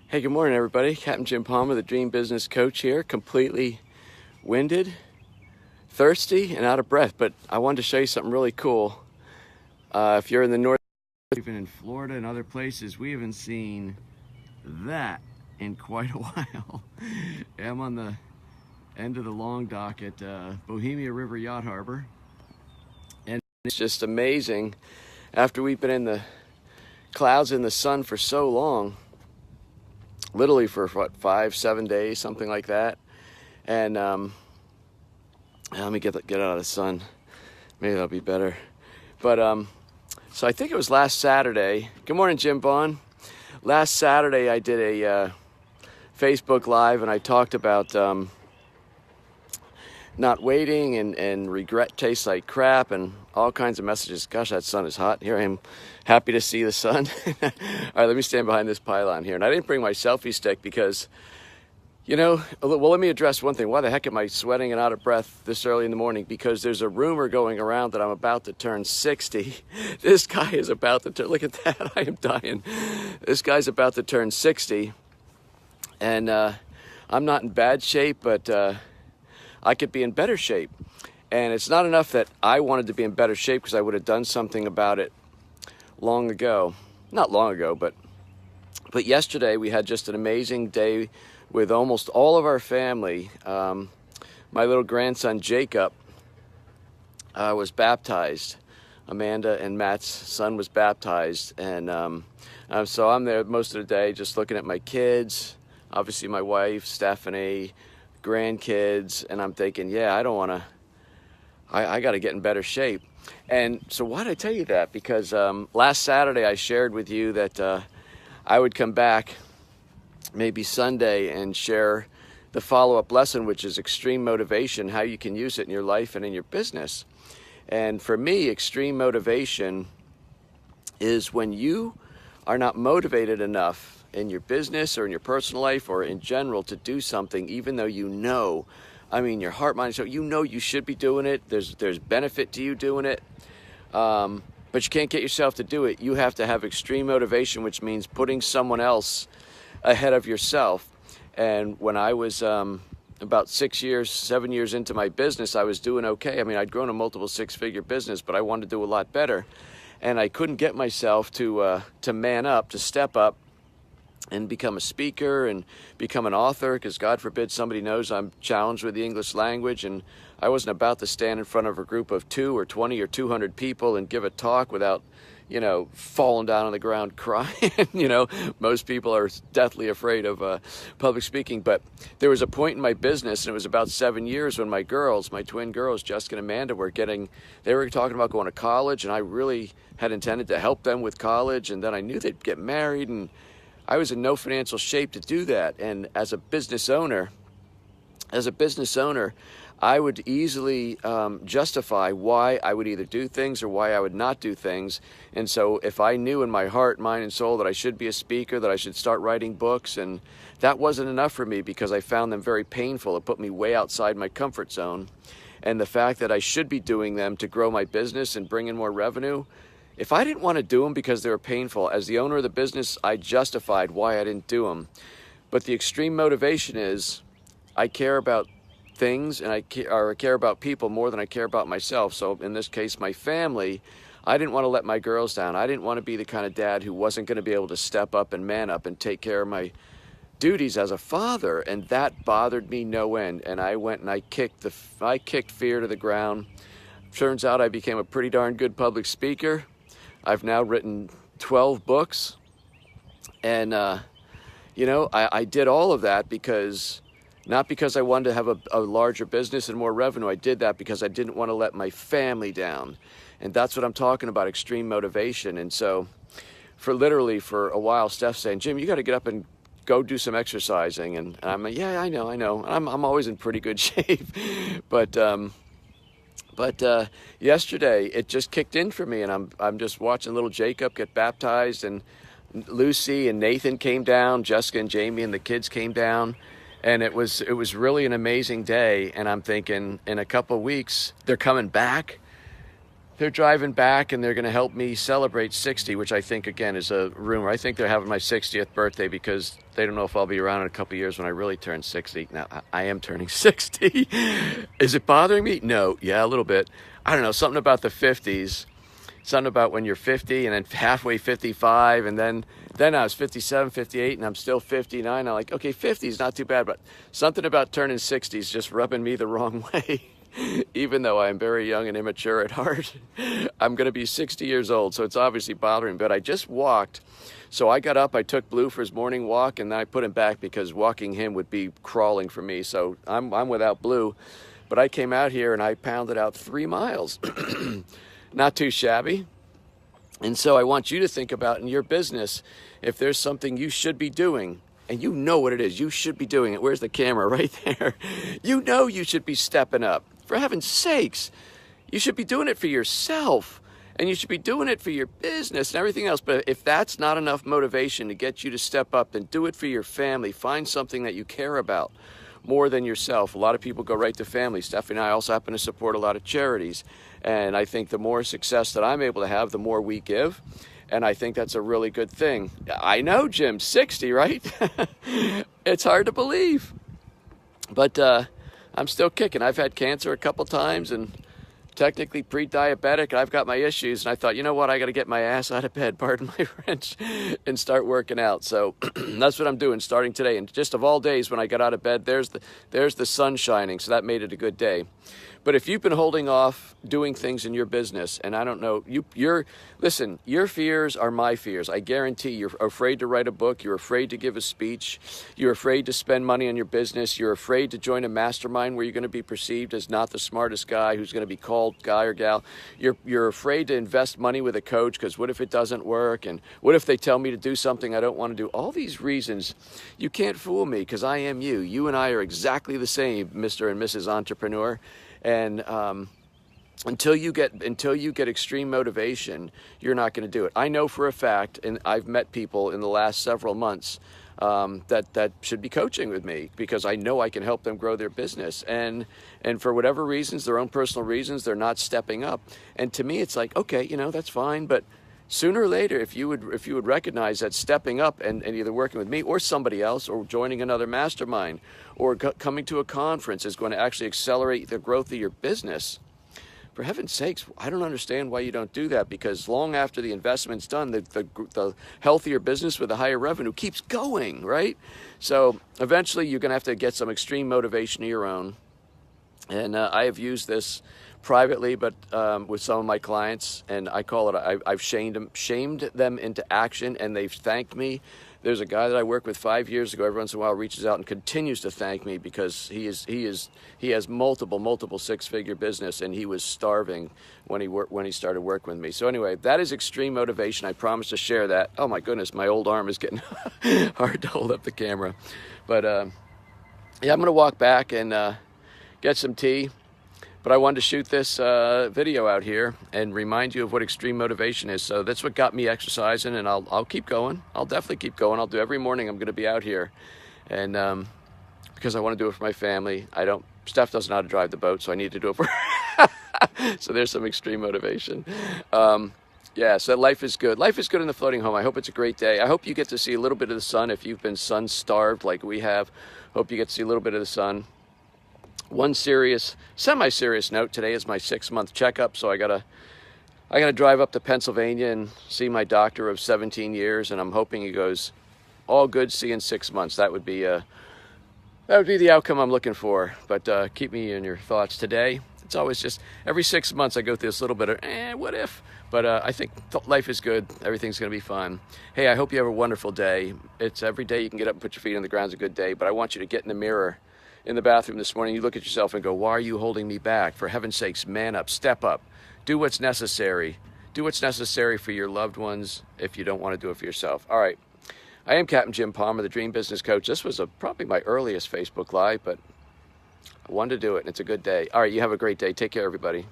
Hey, good morning, everybody. Captain Jim Palmer, the Dream Business Coach here, completely winded, thirsty, and out of breath. But I wanted to show you something really cool. If you're in the north, even in Florida and other places, we haven't seen that in quite a while. I'm on the end of the long dock at Bohemia River Yacht Harbor. And it's just amazing. After we've been in the clouds in the sun for so long, literally for what, 5-7 days, something like that. And let me get out of the sun. Maybe that'll be better. But so I think it was last Saturday. Good morning, Jim Bond. Last Saturday I did a Facebook Live, and I talked about not waiting and regret tastes like crap and all kinds of messages. Gosh, that sun is hot. Here I am, happy to see the sun. All right, let me stand behind this pylon here. And I didn't bring my selfie stick because, well, let me address one thing. Why the heck am I sweating and out of breath this early in the morning? Because there's a rumor going around that I'm about to turn 60. This guy is about to turn, look at that, I am dying. This guy's about to turn 60. And I'm not in bad shape, but I could be in better shape. And it's not enough that I wanted to be in better shape, because I would have done something about it long ago. Not long ago, but yesterday we had just an amazing day with almost all of our family. My little grandson Jacob was baptized. Amanda and Matt's son was baptized. And so I'm there most of the day just looking at my kids, obviously my wife, Stephanie, grandkids, and I'm thinking, yeah, I got to get in better shape. And so why did I tell you that? Because last Saturday I shared with you that I would come back maybe Sunday and share the follow-up lesson, which is extreme motivation, how you can use it in your life and in your business. And for me, extreme motivation is when you are not motivated enough in your business or in your personal life or in general to do something, even though your heart, mind, soul, you should be doing it. There's benefit to you doing it. But you can't get yourself to do it. You have to have extreme motivation, which means putting someone else ahead of yourself. And when I was about 7 years into my business, I was doing okay. I mean, I'd grown a multiple six-figure business, but I wanted to do a lot better. And I couldn't get myself to man up, to step up and become a speaker and become an author, because God forbid somebody knows I'm challenged with the English language, and I wasn't about to stand in front of a group of 2 or 20 or 200 people and give a talk without, falling down on the ground crying. Most people are deathly afraid of public speaking. But there was a point in my business, and it was about 7 years, when my twin girls, Jessica and Amanda, they were talking about going to college, and I really had intended to help them with college, and then I knew they'd get married, and I was in no financial shape to do that. And as a business owner, I would easily justify why I would either do things or why I would not do things. And so if I knew in my heart, mind, and soul that I should be a speaker, that I should start writing books, and that wasn't enough for me, because I found them very painful. It put me way outside my comfort zone. And the fact that I should be doing them to grow my business and bring in more revenue, if I didn't want to do them because they were painful, as the owner of the business, I justified why I didn't do them. But the extreme motivation is I care about things, and I care about people more than I care about myself. So in this case, my family, I didn't want to let my girls down. I didn't want to be the kind of dad who wasn't going to be able to step up and man up and take care of my duties as a father. And that bothered me no end. And I went and I kicked fear to the ground. Turns out I became a pretty darn good public speaker. I've now written 12 books, and I did all of that not because I wanted to have a larger business and more revenue. I did that because I didn't want to let my family down. And that's what I'm talking about, extreme motivation. And so for a while, Steph's saying, Jim, you got to get up and go do some exercising. And I'm like, yeah, I know. I'm always in pretty good shape. But yesterday it just kicked in for me, and I'm just watching little Jacob get baptized, and Lucy and Nathan came down, Jessica and Jamie and the kids came down, and it was really an amazing day. And I'm thinking, in a couple of weeks they're coming back. they're driving back and they're going to help me celebrate 60, which I think, again, is a rumor. I think they're having my 60th birthday because they don't know if I'll be around in a couple of years when I really turn 60. Now, I am turning 60. Is it bothering me? No. Yeah, a little bit. I don't know. Something about the 50s. Something about when you're 50 and then halfway 55, and then I was 57, 58, and I'm still 59. I'm like, okay, 50 is not too bad, but something about turning 60 is just rubbing me the wrong way. Even though I'm very young and immature at heart, I'm going to be 60 years old, so it's obviously bothering me. But I just walked, so I got up, I took Blue for his morning walk, and then I put him back because walking him would be crawling for me. So I'm without Blue, but I came out here and I pounded out 3 miles. Not too shabby. And so I want you to think about in your business, if there's something you should be doing, and you know what it is, you should be doing it. Where's the camera? Right there. You know you should be stepping up. For heaven's sakes, you should be doing it for yourself, and you should be doing it for your business and everything else. But if that's not enough motivation to get you to step up, then do it for your family. Find something that you care about more than yourself. A lot of people go right to family. Stephanie and I also happen to support a lot of charities. And I think the more success that I'm able to have, the more we give. And I think that's a really good thing. I know, Jim, 60, right? It's hard to believe. But I'm still kicking. I've had cancer a couple times and technically pre-diabetic. I've got my issues. And I thought, you know what? I got to get my ass out of bed, pardon my French, and start working out. So that's what I'm doing starting today. And just of all days when I got out of bed, there's the sun shining. So that made it a good day. But if you've been holding off doing things in your business, and I don't know, listen, your fears are my fears. I guarantee you're afraid to write a book. You're afraid to give a speech. You're afraid to spend money on your business. You're afraid to join a mastermind where you're going to be perceived as not the smartest guy who's going to be called guy or gal. You're afraid to invest money with a coach because what if it doesn't work? And what if they tell me to do something I don't want to do? All these reasons, you can't fool me because I am you. You and I are exactly the same, Mr. and Mrs. Entrepreneur. And until you get extreme motivation, you're not going to do it. I know for a fact, and I've met people in the last several months that should be coaching with me because I know I can help them grow their business. And for whatever reasons, their own personal reasons, they're not stepping up. And to me, it's like, okay, that's fine, but sooner or later, if you would recognize that stepping up and either working with me or somebody else or joining another mastermind or coming to a conference is going to actually accelerate the growth of your business, for heaven's sakes, I don't understand why you don't do that, because long after the investment's done, the healthier business with the higher revenue keeps going, right? So eventually you're going to have to get some extreme motivation of your own. And I have used this privately, but with some of my clients, and I call it, I've shamed them into action, and they've thanked me. There's a guy that I worked with 5 years ago. Every once in a while reaches out and continues to thank me because he has multiple six-figure business, and he was starving when he started working with me. So anyway, that is extreme motivation. I promise to share that. Oh my goodness, my old arm is getting hard to hold up the camera, but yeah, I'm gonna walk back and get some tea. But I wanted to shoot this video out here and remind you of what extreme motivation is. So that's what got me exercising, and I'll keep going. I'll definitely keep going. I'll do every morning. I'm going to be out here, and because I want to do it for my family. Steph doesn't know how to drive the boat, so I need to do it for her. So there's some extreme motivation. Yeah, so life is good. Life is good in the floating home. I hope it's a great day. I hope you get to see a little bit of the sun if you've been sun-starved like we have. Hope you get to see a little bit of the sun. One semi-serious note, today is my 6-month checkup, so I gotta drive up to Pennsylvania and see my doctor of 17 years, and I'm hoping he goes, all good, see you in 6 months. That would be the outcome I'm looking for, but keep me in your thoughts today. It's always just, every 6 months I go through this little bit of, what if? But I think life is good. Everything's gonna be fun. Hey, I hope you have a wonderful day. It's every day you can get up and put your feet on the ground is a good day, but I want you to get in the mirror in the bathroom this morning, you look at yourself and go, why are you holding me back? For heaven's sakes, man up, step up, do what's necessary. Do what's necessary for your loved ones if you don't want to do it for yourself. All right, I am Captain Jim Palmer, the Dream Business Coach. This was probably my earliest Facebook Live, but I wanted to do it, and it's a good day. All right, you have a great day. Take care, everybody.